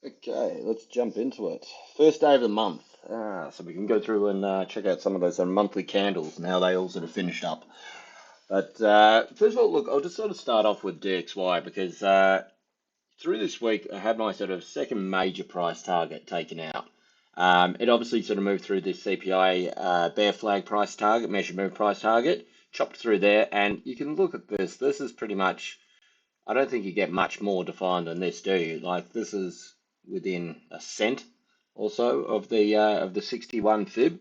Okay, let's jump into it. First day of the month. So we can go through and check out some of those monthly candles and how they all sort of finished up. But first of all, look, I'll just sort of start off with DXY because through this week I had my sort of second major price target taken out. It obviously sort of moved through this CPI bear flag price target, measured move price target, chopped through there, and you can look at this. This is pretty much, I don't think you get much more defined than this, do you? Like this is within a cent or so of the 61 fib.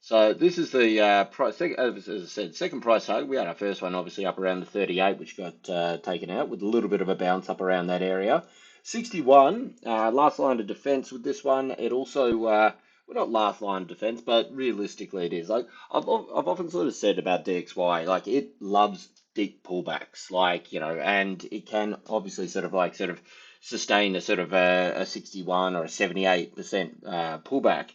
So this is the price. As I said, second price target. We had our first one obviously up around the 38, which got taken out with a little bit of a bounce up around that area. 61, last line of defense with this one. It also, well, not last line of defense, but realistically it is. Like I've often sort of said about DXY, like it loves deep pullbacks, like, you know, and it can obviously sort of sustain a sort of a 61 or a 78% pullback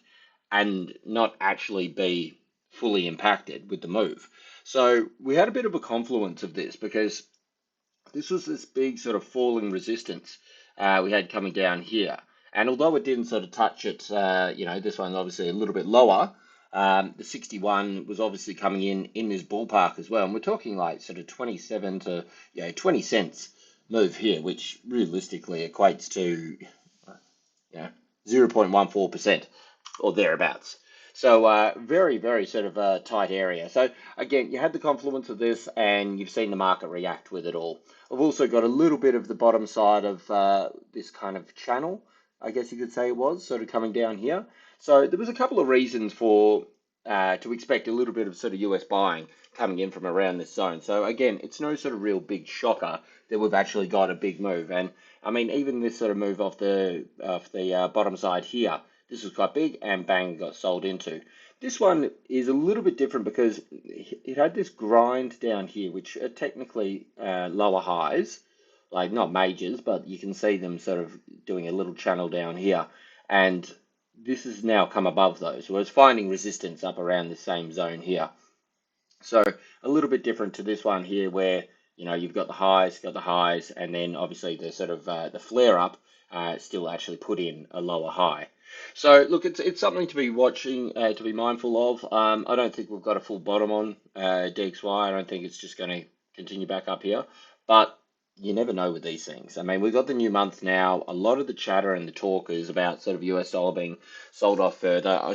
and not actually be fully impacted with the move. So we had a bit of a confluence of this because this was this big sort of falling resistance we had coming down here. And although it didn't sort of touch it, you know, this one's obviously a little bit lower. The 61 was obviously coming in this ballpark as well. And we're talking like sort of 27 to 20 cents move here, which realistically equates to 0.14% or thereabouts. So very, very sort of tight area. So again, you had the confluence of this and you've seen the market react with it all. I've also got a little bit of the bottom side of this kind of channel, I guess you could say it was, sort of coming down here. So there was a couple of reasons for to expect a little bit of sort of US buying coming in from around this zone. So again, it's no sort of real big shocker that we've actually got a big move. And I mean, even this sort of move off the bottom side here, this was quite big and bang, got sold into. This one is a little bit different because it had this grind down here, which are technically lower highs, like not majors, but you can see them sort of doing a little channel down here. And this has now come above those. So it's finding resistance up around the same zone here. So a little bit different to this one here where, you know, you've got the highs, and then obviously the sort of the flare up still actually put in a lower high. So look, it's something to be watching, to be mindful of. I don't think we've got a full bottom on DXY. I don't think it's just going to continue back up here, but you never know with these things. I mean, we've got the new month now. A lot of the chatter and the talk is about sort of US dollar being sold off further. I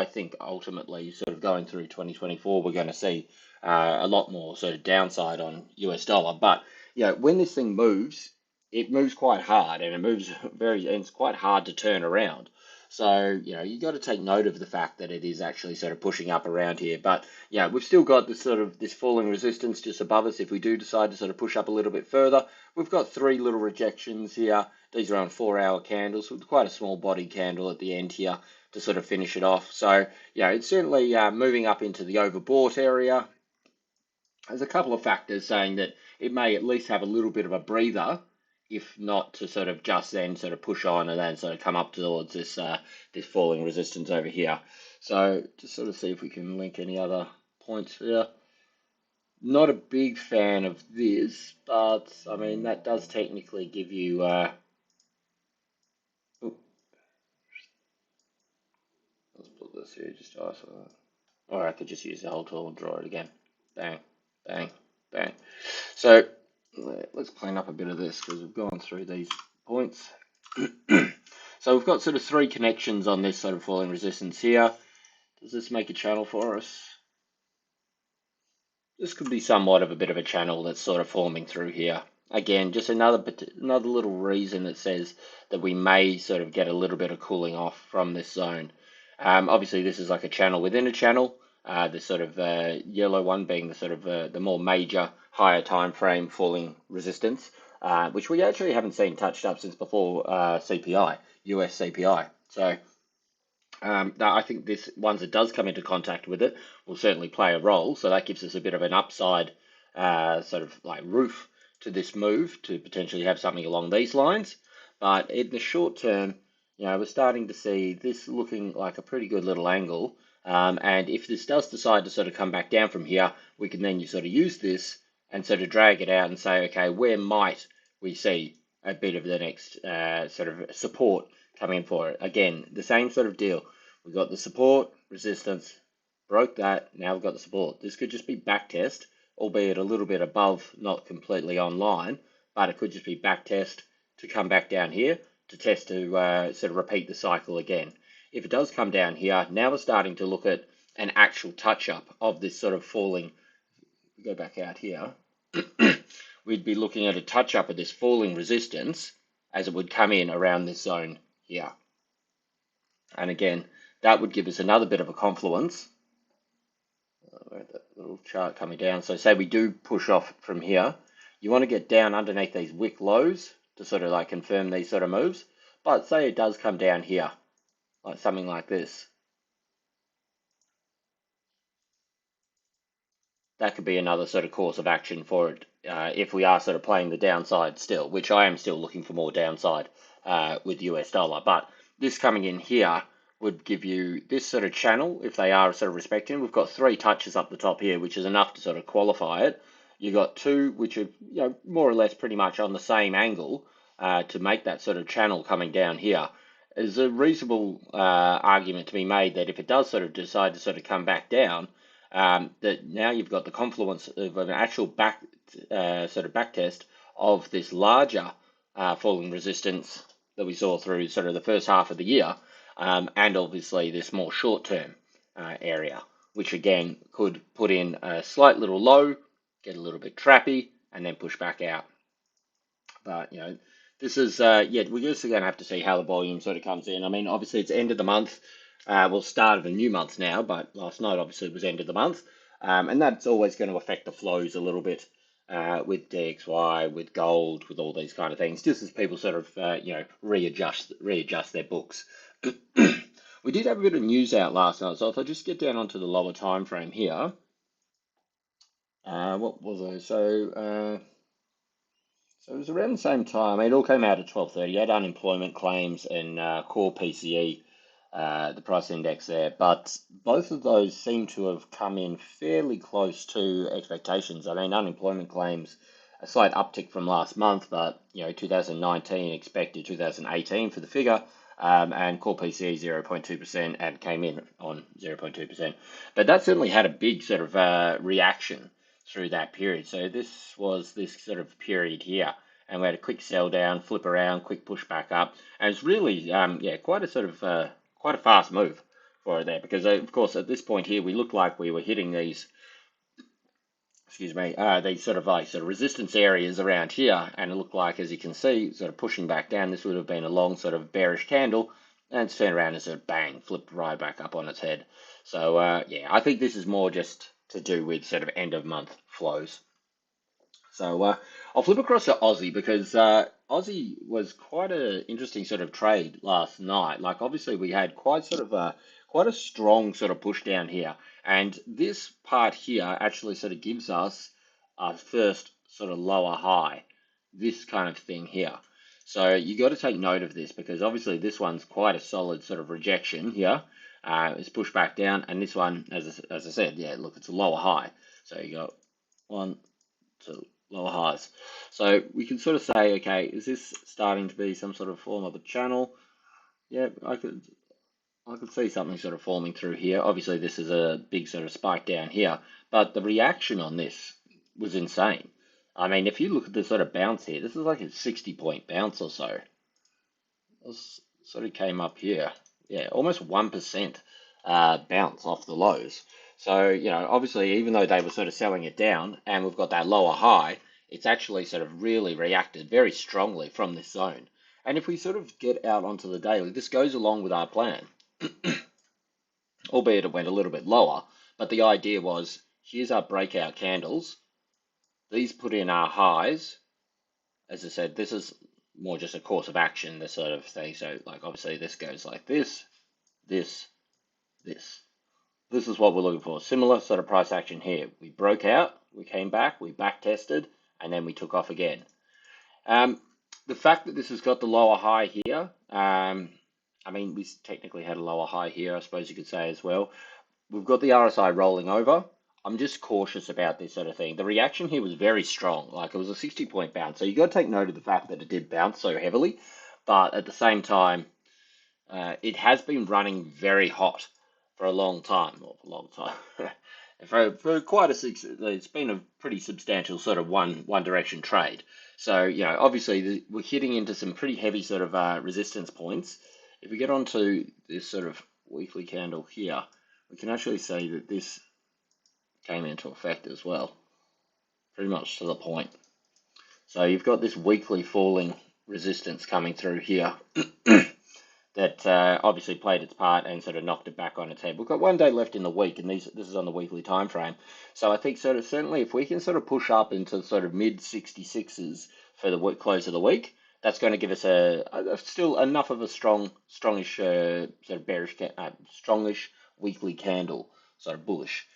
think ultimately sort of going through 2024, we're going to see a lot more sort of downside on US dollar. But, you know, when this thing moves, it moves quite hard and and it's quite hard to turn around. So, you know, you got to take note of the fact that it is actually sort of pushing up around here. But, yeah, we've still got this sort of this falling resistance just above us. If we do decide to sort of push up a little bit further, we've got three little rejections here. These are on 4-hour candles with quite a small body candle at the end here to sort of finish it off. So, yeah, it's certainly moving up into the overbought area. There's a couple of factors saying that it may at least have a little bit of a breather, if not to sort of just then sort of push on and then sort of come up towards this this falling resistance over here. So just sort of see if we can link any other points here. Not a big fan of this, but I mean that does technically give you. Let's put this here just to isolate. Or I could just use the whole tool and draw it again. Bang, bang, bang. So let's clean up a bit of this because we've gone through these points. So we've got sort of three connections on this sort of falling resistance here. Does this make a channel for us? This could be somewhat of a bit of a channel that's sort of forming through here. Again, just another little reason that says that we may sort of get a little bit of cooling off from this zone. Obviously, this is like a channel within a channel. The sort of yellow one being the sort of the more major, higher time frame falling resistance, which we actually haven't seen touched up since before CPI, US CPI. So I think this once it does come into contact with it, will certainly play a role. So that gives us a bit of an upside sort of like roof to this move to potentially have something along these lines. But in the short term, you know, we're starting to see this looking like a pretty good little angle. And if this does decide to sort of come back down from here, we can then sort of use this and sort of drag it out and say, okay, where might we see a bit of the next sort of support coming in for it. Again, the same sort of deal. We've got the support, resistance, broke that, now we've got the support. This could just be back test, albeit a little bit above, not completely online, but it could just be back test to come back down here to test to sort of repeat the cycle again. If it does come down here, now we're starting to look at an actual touch-up of this sort of falling, go back out here, we'd be looking at a touch-up of this falling resistance as it would come in around this zone here. And again, that would give us another bit of a confluence. That little chart coming down. So say we do push off from here, you want to get down underneath these wick lows to sort of like confirm these sort of moves. But say it does come down here, like something like this. That could be another sort of course of action for it if we are sort of playing the downside still, which I am still looking for more downside with US dollar. But this coming in here would give you this sort of channel if they are sort of respecting. We've got 3 touches up the top here, which is enough to sort of qualify it. You've got 2, which are more or less pretty much on the same angle to make that sort of channel coming down here. There's a reasonable argument to be made that if it does sort of decide to sort of come back down, that now you've got the confluence of an actual sort of back test of this larger falling resistance that we saw through sort of the first half of the year, and obviously this more short-term area, which again could put in a slight little low, get a little bit trappy, and then push back out. But this is yeah, we're just going to have to see how the volume sort of comes in. I mean, obviously it's end of the month. Well, start of a new month now, but last night obviously was end of the month, and that's always going to affect the flows a little bit with DXY, with gold, with all these kind of things, just as people sort of readjust their books. We did have a bit of news out last night, so if I just get down onto the lower time frame here, what was I? So it was around the same time. It all came out at 12:30. You had unemployment claims and core PCE, the price index there. But both of those seem to have come in fairly close to expectations. I mean, unemployment claims, a slight uptick from last month, but 2019 expected 2018 for the figure. And core PCE 0.2% and came in on 0.2%. But that certainly had a big sort of reaction through that period. So this was this sort of period here, and we had a quick sell down, flip around, quick push back up, and it's really quite a sort of quite a fast move for it there, because of course at this point here we looked like we were hitting these these sort of resistance areas around here, and it looked like, as you can see, sort of pushing back down. This would have been a long sort of bearish candle, and it's turned around and sort of bang, flipped right back up on its head. So yeah, I think this is more just to do with sort of end of month flows. So I'll flip across to Aussie, because Aussie was quite an interesting sort of trade last night. Like obviously we had quite a strong sort of push down here, and this part here actually sort of gives us our first sort of lower high, this kind of thing here. So you got to take note of this, because obviously this one's quite a solid sort of rejection here. It's pushed back down, and this one, as I said, yeah, look, it's a lower high. So you got 1, 2, lower highs. So we can sort of say, okay, is this starting to be some sort of form of a channel? Yeah, I could see something sort of forming through here. Obviously, this is a big sort of spike down here, but the reaction on this was insane. I mean, if you look at the sort of bounce here, this is like a 60-point bounce or so. This sort of came up here. Yeah, almost 1% bounce off the lows. So, obviously, even though they were sort of selling it down and we've got that lower high, it's actually sort of really reacted very strongly from this zone. And if we sort of get out onto the daily, this goes along with our plan, albeit it went a little bit lower. But the idea was, here's our breakout candles. These put in our highs. As I said, this is more just a course of action, this sort of thing. So, like, obviously, this goes like this, this, this. This is what we're looking for. Similar sort of price action here. We broke out, we came back, we back tested, and then we took off again. The fact that this has got the lower high here, I mean, we technically had a lower high here, I suppose you could say as well. We've got the RSI rolling over. I'm just cautious about this sort of thing. The reaction here was very strong. Like it was a 60-point bounce. So you got to take note of the fact that it did bounce so heavily. But at the same time, it has been running very hot for a long time. Or a long time. For quite it's been a pretty substantial sort of one direction trade. So, obviously we're hitting into some pretty heavy sort of resistance points. If we get onto this sort of weekly candle here, we can actually see that this came into effect as well, pretty much to the point. So you've got this weekly falling resistance coming through here that obviously played its part and sort of knocked it back on its head. We've got 1 day left in the week, and this is on the weekly time frame. So I think sort of certainly if we can sort of push up into sort of mid 66s for the close of the week, that's going to give us still enough of a strongish sort of bearish, strongish weekly candle, sort of bullish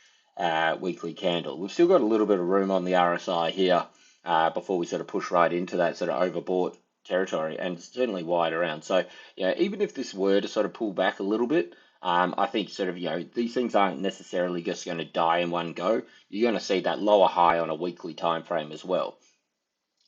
weekly candle. We've still got a little bit of room on the RSI here before we sort of push right into that sort of overbought territory, and certainly wide around. So, even if this were to sort of pull back a little bit, I think sort of, these things aren't necessarily just going to die in one go. You're going to see that lower high on a weekly time frame as well.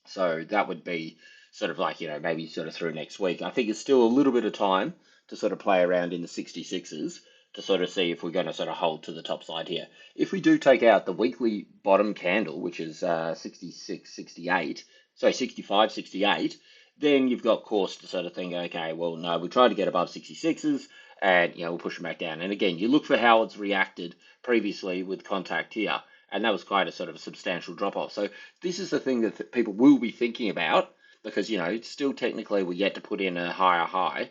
So that would be sort of like, maybe sort of through next week. I think it's still a little bit of time to sort of play around in the 66s to sort of see if we're going to sort of hold to the top side here. If we do take out the weekly bottom candle, which is 66, 68, sorry, 65, 68, then you've got cause to sort of think, okay, well, no, we try to get above 66s and, we'll push them back down. And again, you look for how it's reacted previously with contact here, and that was quite a sort of substantial drop off. So this is the thing that people will be thinking about because, it's still technically we're yet to put in a higher high.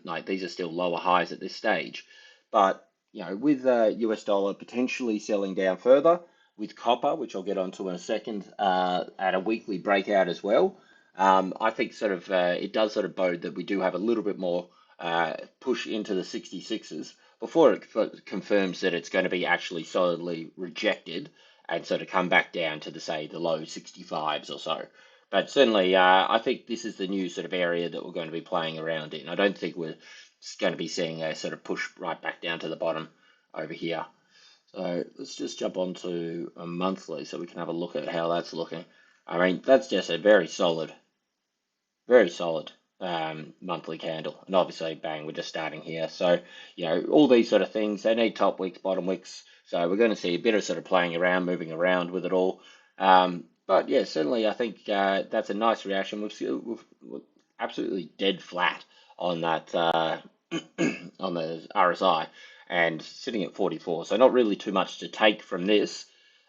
Like these are still lower highs at this stage. But, with US dollar potentially selling down further, with copper, which I'll get onto in a second, at a weekly breakout as well, I think sort of it does sort of bode that we do have a little bit more push into the 66s before it confirms that it's going to be actually solidly rejected and sort of come back down to the low 65s or so. But certainly, I think this is the new sort of area that we're going to be playing around in. I don't think we're going to be seeing a sort of push right back down to the bottom over here. So let's just jump onto a monthly so we can have a look at how that's looking. I mean, that's just a very solid monthly candle. And obviously, bang, we're just starting here. So, all these sort of things, they need top wicks, bottom wicks. So we're going to see a bit of sort of playing around, moving around with it all. But yeah, certainly I think that's a nice reaction. We're absolutely dead flat on that on the RSI and sitting at 44. So not really too much to take from this.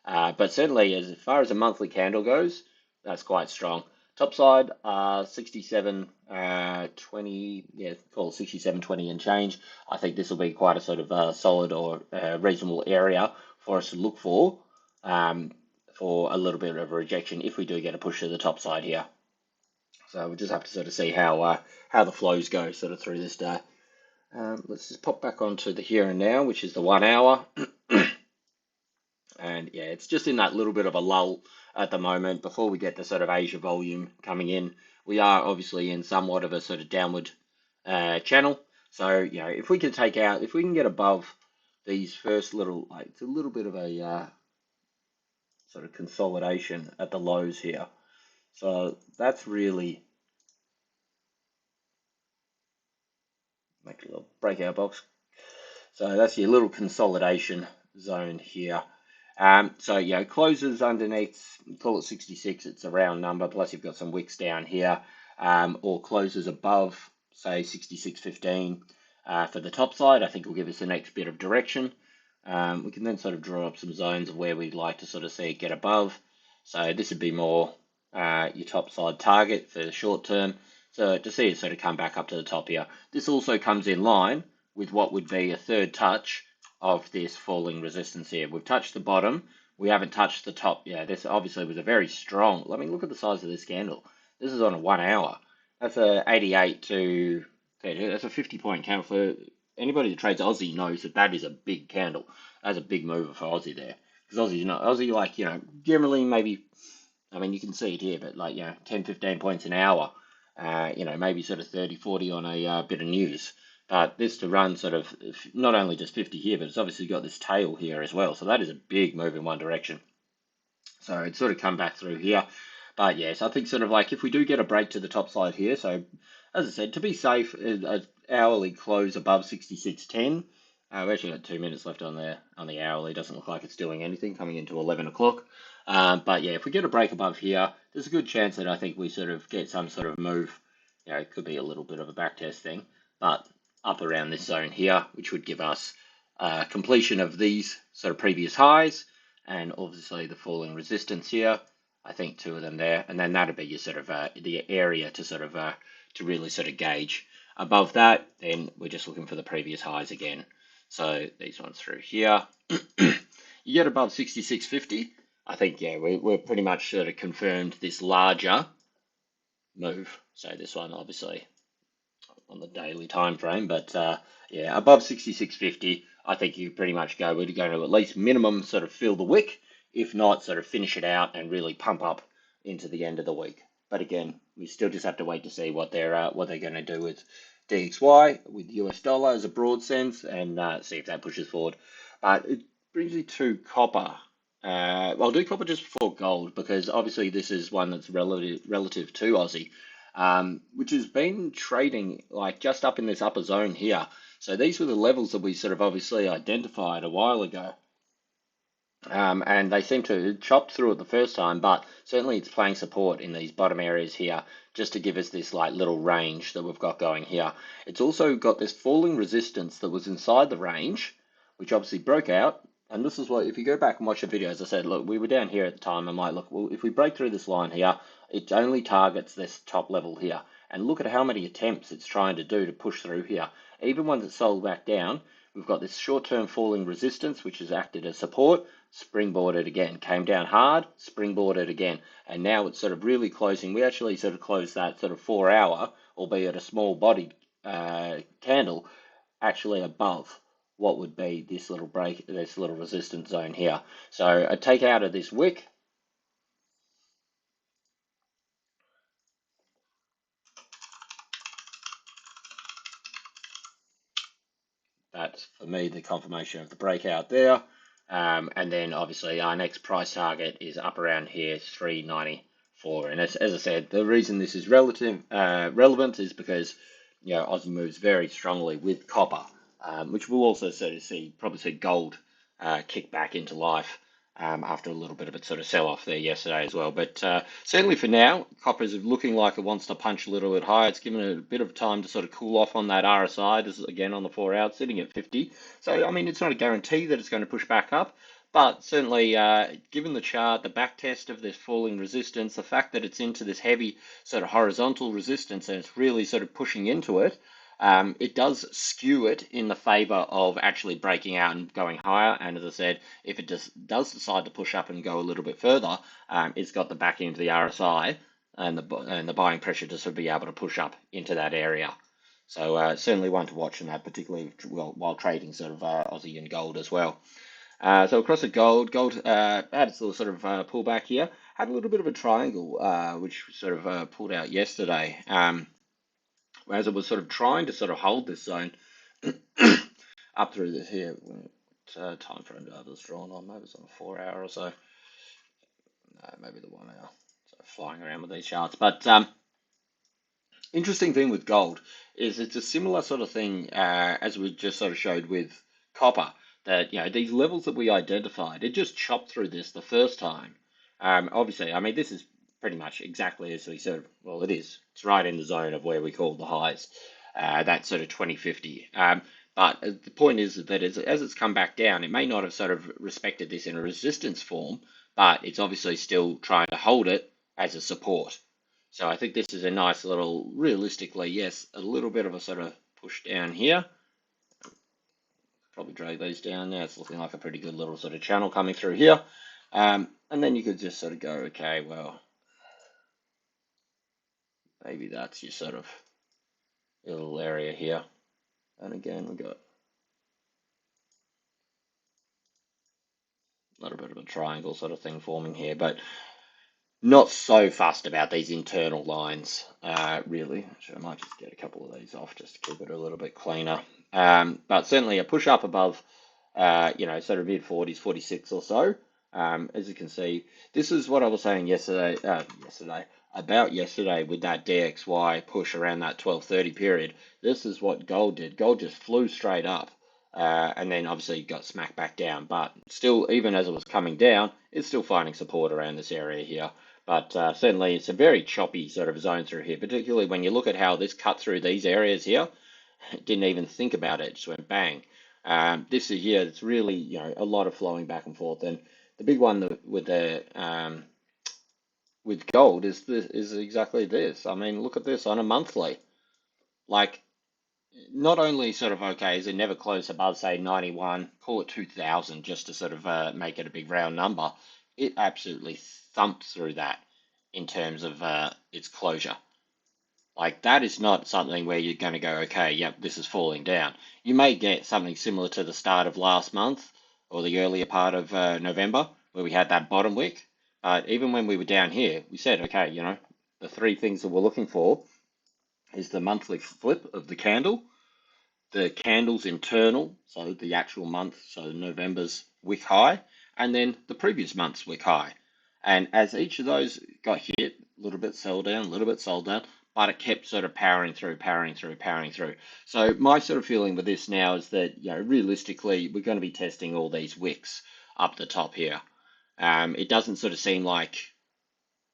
But certainly as far as a monthly candle goes, that's quite strong. Top side, 67.20, call it 67.20 and change. I think this will be quite a sort of solid or reasonable area for us to look for a little bit of a rejection if we do get a push to the top side here. So we'll just have to sort of see how the flows go sort of through this day. Let's just pop back onto the here and now, which is the 1 hour. And yeah, it's just in that little bit of a lull at the moment before we get the sort of Asia volume coming in. We are obviously in somewhat of a sort of downward channel. So, if we can get above these first little, it's a little bit of a sort of consolidation at the lows here. So that's really, make a little breakout box. So that's your little consolidation zone here. So, closes underneath, call it 66, it's a round number, plus you've got some wicks down here, or closes above, say 66.15 for the top side. I think will give us the next bit of direction. We can then sort of draw up some zones of where we'd like to sort of see it get above. So this would be more your top side target for the short term. So to see it sort of come back up to the top here. This also comes in line with what would be a third touch of this falling resistance here. We've touched the bottom. We haven't touched the top. Yeah, this obviously was a very strong. I mean, look at the size of this candle. This is on a 1 hour. That's a 88 to 30. That's a 50-point candle. For anybody that trades Aussie knows that is a big candle. That's a big mover for Aussie there. Because Aussie, generally maybe, I mean, you can see it here, but 10, 15 points an hour. Maybe sort of 30, 40 on a bit of news. this to run sort of not only just 50 here, but it's obviously got this tail here as well. So that is a big move in one direction. So it's sort of come back through here. But yes, I think sort of like if we do get a break to the top side here, so as I said, to be safe, hourly close above 66.10. We've actually got 2 minutes left on the hourly. Doesn't look like it's doing anything coming into 11 o'clock. But yeah, if we get a break above here, there's a good chance that I think we sort of get some sort of move. You know, it could be a little bit of a backtest thing, but up around this zone here, which would give us completion of these sort of previous highs, and obviously the falling resistance here. I think two of them there, and then that'd be your sort of the area to sort of to really sort of gauge. Above that, then we're just looking for the previous highs again. So these ones through here, you get above 66.50. I think yeah, we're pretty much sort of confirmed this larger move. So this one obviously on the daily time frame, but yeah, above 66.50, I think you pretty much go. We're going to at least minimum sort of fill the wick, if not sort of finish it out and really pump up into the end of the week. But again, we still just have to wait to see what they're going to do with DXY, with US dollar as a broad sense, and see if that pushes forward. But it brings me to copper. Well, I'll do copper just before gold because obviously this is one that's relative to Aussie, which has been trading like just up in this upper zone here. So these were the levels that we sort of obviously identified a while ago. And they seem to have chopped through it the first time, but certainly it's playing support in these bottom areas here, just to give us this like little range that we've got going here. It's also got this falling resistance that was inside the range, which obviously broke out. And this is what, if you go back and watch the video, as I said, look, we were down here at the time. I'm like, look, well, if we break through this line here, it only targets this top level here. And look at how many attempts it's trying to do to push through here. Even when it's sold back down, we've got this short-term falling resistance, which has acted as support, springboarded again, came down hard, springboarded again, and now it's sort of really closing. We actually sort of closed that sort of 4 hour, albeit a small bodied candle, actually above what would be this little break, this little resistance zone here. So a take out of this wick. That's for me the confirmation of the breakout there. And then obviously our next price target is up around here, 394. And as I said, the reason this is relevant is because Aussie moves very strongly with copper, which we'll also sort of probably see gold kick back into life after a little bit of a sort of sell-off there yesterday as well. But certainly for now, copper is looking like it wants to punch a little bit higher. It's given it a bit of time to sort of cool off on that RSI. This is again on the 4 hour, sitting at 50. So, I mean, it's not a guarantee that it's going to push back up. But certainly, given the chart, the back test of this falling resistance, the fact that it's into this heavy sort of horizontal resistance and it's really sort of pushing into it, it does skew it in the favor of actually breaking out and going higher. And as I said, if it does decide to push up and go a little bit further, it's got the back end of the RSI and the buying pressure to sort of be able to push up into that area. So certainly one to watch in that, particularly while trading sort of Aussie and gold as well. So across the gold had its little sort of pullback here, had a little bit of a triangle, which sort of pulled out yesterday. As it was sort of trying to sort of hold this zone up through this here. What time frame I was drawn on? Maybe it's on a 4 hour or so. No, maybe the 1 hour. So flying around with these charts. But interesting thing with gold is it's a similar sort of thing as we just sort of showed with copper. That these levels that we identified, it just chopped through this the first time. Obviously, I mean this is pretty much exactly as we said. Well, it is. It's right in the zone of where we call the highs. That sort of 2050. But the point is that as it's come back down, it may not have sort of respected this in a resistance form, but it's obviously still trying to hold it as a support. So I think this is a nice little, realistically, yes, a little bit of a sort of push down here. Probably drag these down now. It's looking like a pretty good little sort of channel coming through here. And then you could just sort of go, okay, well, maybe that's your sort of little area here. And again, we've got a little bit of a triangle sort of thing forming here. But Not so fussed about these internal lines, really. Actually, I might just get a couple of these off just to keep it a little bit cleaner. But certainly a push up above, sort of mid 40s, 46 or so. As you can see, this is what I was saying about yesterday with that DXY push around that 1230 period. This is what gold did. Gold just flew straight up. And then obviously got smacked back down, but still, even as it was coming down, it's still finding support around this area here. But certainly it's a very choppy sort of zone through here, particularly when you look at how this cut through these areas here. Didn't even think about it, just went bang. This is here, it's really, a lot of flowing back and forth. And the big one with gold is exactly this. I mean, look at this on a monthly. Like, not only sort of okay, is it never close above, say, 91, call it 2000 just to sort of make it a big round number. It absolutely thumped through that in terms of its closure. Like, that is not something where you're going to go, okay, yep, this is falling down. You may get something similar to the start of last month or the earlier part of November where we had that bottom wick. But even when we were down here, we said, okay, the three things that we're looking for is the monthly flip of the candle, the candle's internal, so the actual month, so November's wick high, and then the previous month's wick high. And as each of those got hit, a little bit sold down, a little bit sold down, but it kept sort of powering through, powering through, powering through. So my sort of feeling with this now is that, realistically, we're going to be testing all these wicks up the top here. It doesn't sort of seem like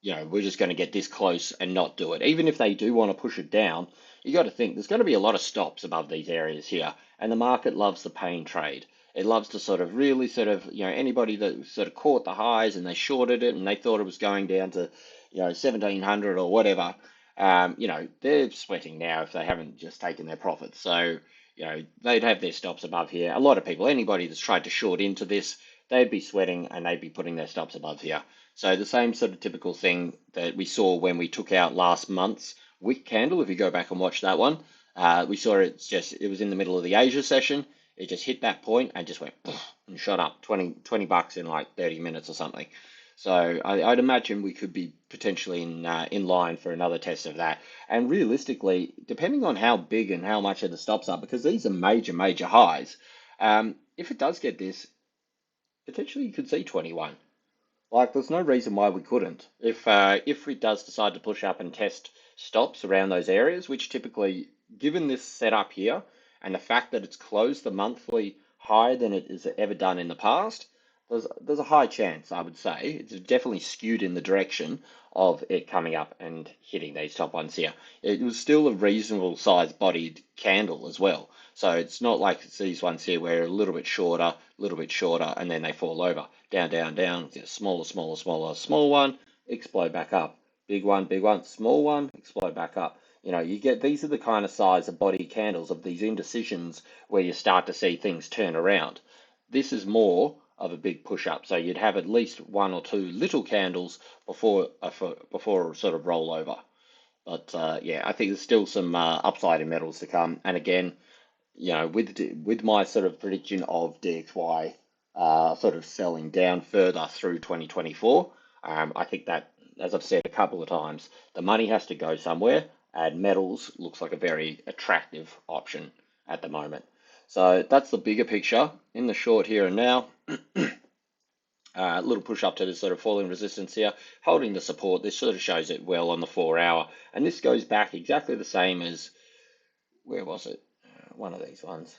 we're just going to get this close and not do it. Even if they do want to push it down, you got to think there's going to be a lot of stops above these areas here. And the market loves the pain trade. It loves to sort of really sort of, anybody that sort of caught the highs and they shorted it and they thought it was going down to, 1700 or whatever, they're sweating now if they haven't just taken their profits. So, they'd have their stops above here. A lot of people, anybody that's tried to short into this, they'd be sweating and they'd be putting their stops above here. So the same sort of typical thing that we saw when we took out last month's wick candle. If you go back and watch that one, we saw it was in the middle of the Asia session. It just hit that point and just went and shot up 20 bucks in like 30 minutes or something. So I'd imagine we could be potentially in line for another test of that. And realistically, depending on how big and how much of the stops are, because these are major, major highs, if it does get this, potentially you could see 21. Like, there's no reason why we couldn't. If it does decide to push up and test stops around those areas, which typically, given this setup here, and the fact that it's closed the monthly higher than it has ever done in the past, there's a high chance, I would say. It's definitely skewed in the direction of it coming up and hitting these top ones here. It was still a reasonable sized bodied candle as well. So it's not like it's these ones here where a little bit shorter, and then they fall over. Down, down, down, smaller, smaller, smaller, small one, explode back up. Big one, small one, explode back up. You get these are the kind of size of body candles of these indecisions where you start to see things turn around. This is more of a big push up, so you'd have at least one or two little candles before a sort of roll over. But yeah, I think there's still some upside in metals to come. And again, with my sort of prediction of DXY sort of selling down further through 2024, I think that, as I've said a couple of times, the money has to go somewhere, and metals looks like a very attractive option at the moment. So that's the bigger picture. In the short here and now, a little push up to this sort of falling resistance here, holding the support. This sort of shows it well on the 4 hour, and this goes back exactly the same as, where was it? One of these ones.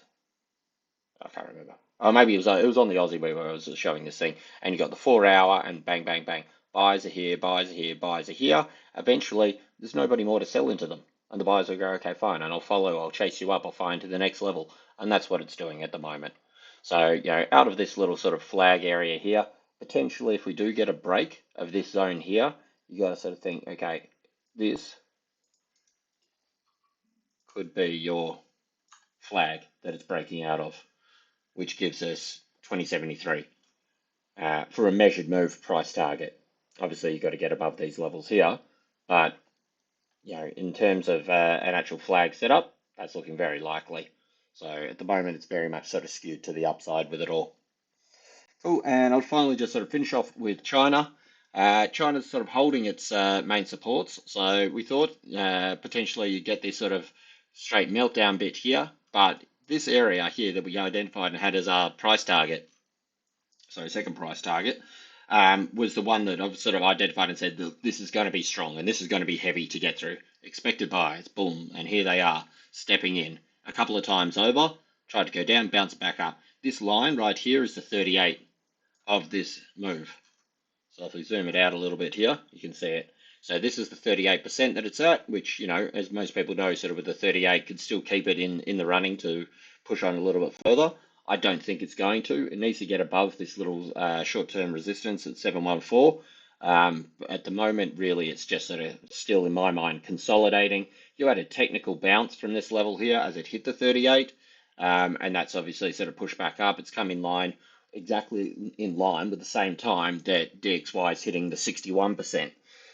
I can't remember. Oh, maybe it was on the Aussie where I was showing this thing, and you got the 4 hour and bang, bang, bang. Buys are here, buys are here, buys are here. Eventually, there's nobody more to sell into them, and the buyers will go, okay, fine, and I'll follow, I'll chase you up, I'll find to the next level, and that's what it's doing at the moment. So, out of this little sort of flag area here, potentially if we do get a break of this zone here, you got to sort of think, okay, this could be your flag that it's breaking out of, which gives us 2073 for a measured move price target. Obviously, you've got to get above these levels here, but in terms of an actual flag setup, that's looking very likely. So at the moment, it's very much sort of skewed to the upside with it all. Cool, and I'll finally just sort of finish off with China. China's sort of holding its main supports, so we thought potentially you get this sort of straight meltdown bit here, but this area here that we identified and had as our price target, so second price target, was the one that I've sort of identified and said, look, this is going to be strong and this is going to be heavy to get through. Expected buys, boom, and here they are, stepping in. A couple of times over, tried to go down, bounce back up. This line right here is the 38 of this move. So if we zoom it out a little bit here, you can see it. So this is the 38% that it's at, which, you know, as most people know, sort of with the 38 could still keep it in the running to push on a little bit further. I don't think it's going to. It needs to get above this little short-term resistance at 714. At the moment, really, it's just sort of still, in my mind, consolidating. You had a technical bounce from this level here as it hit the 38, and that's obviously sort of pushed back up. It's come in line, exactly in line with the same time that DXY is hitting the 61%.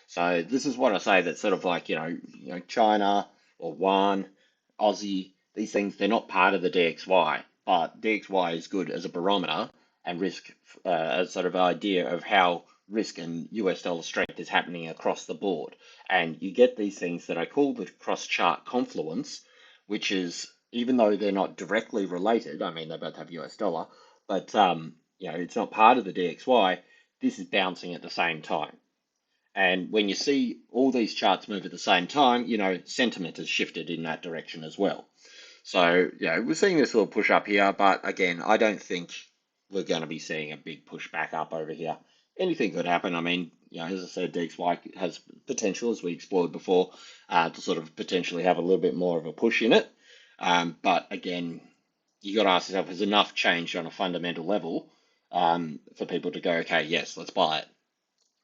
So this is what I say, that sort of like, you know, China or Yuan, Aussie, these things, they're not part of the DXY, but DXY is good as a barometer and risk, as sort of idea of how risk and US dollar strength is happening across the board. And you get these things that I call the cross chart confluence, which is, even though they're not directly related, I mean, they both have US dollar, but you know, it's not part of the DXY, this is bouncing at the same time. And when you see all these charts move at the same time, you know, sentiment has shifted in that direction as well. So, yeah, we're seeing this little push up here, but again, I don't think we're going to be seeing a big push back up over here. Anything could happen. I mean, you know, as I said, DXY has potential, as we explored before, to sort of potentially have a little bit more of a push in it. But again, you got to ask yourself, has enough changed on a fundamental level for people to go, okay, yes, let's buy it?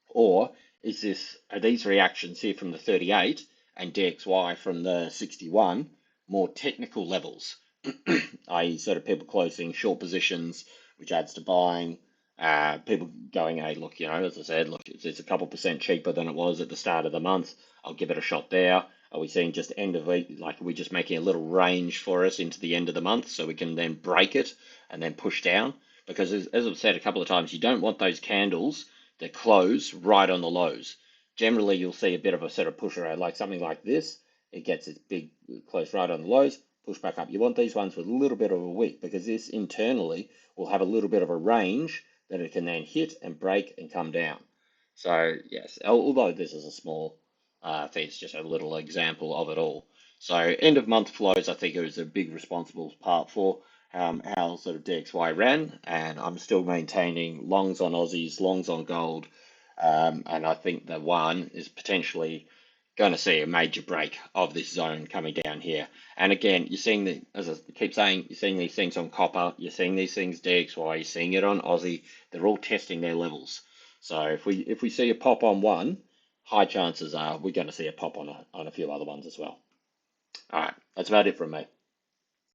Or are these reactions here from the 38 and DXY from the 61 more technical levels, i.e. sort of people closing short positions, which adds to buying, people going, hey, look, you know, as I said, look, it's a couple percent cheaper than it was at the start of the month. I'll give it a shot there. Are we seeing just end of week, like are we just making a little range for us into the end of the month so we can then break it and then push down? Because as I've said a couple of times, you don't want those candles that close right on the lows. Generally, you'll see a bit of a sort of push around, like something like this. It gets its big close right on the lows, push back up. You want these ones with a little bit of a wick, because this internally will have a little bit of a range that it can then hit and break and come down. So yes, although this is a small thing, it's just a little example of it all. So end of month flows, I think it was a big responsible part for how sort of DXY ran, and I'm still maintaining longs on Aussies, longs on gold, and I think the one is potentially going to see a major break of this zone coming down here. And again, you're seeing as I keep saying, you're seeing these things on copper, you're seeing these things DXY, you're seeing it on Aussie. They're all testing their levels. So if we see a pop on one, high chances are we're going to see a pop on a few other ones as well. All right, that's about it from me.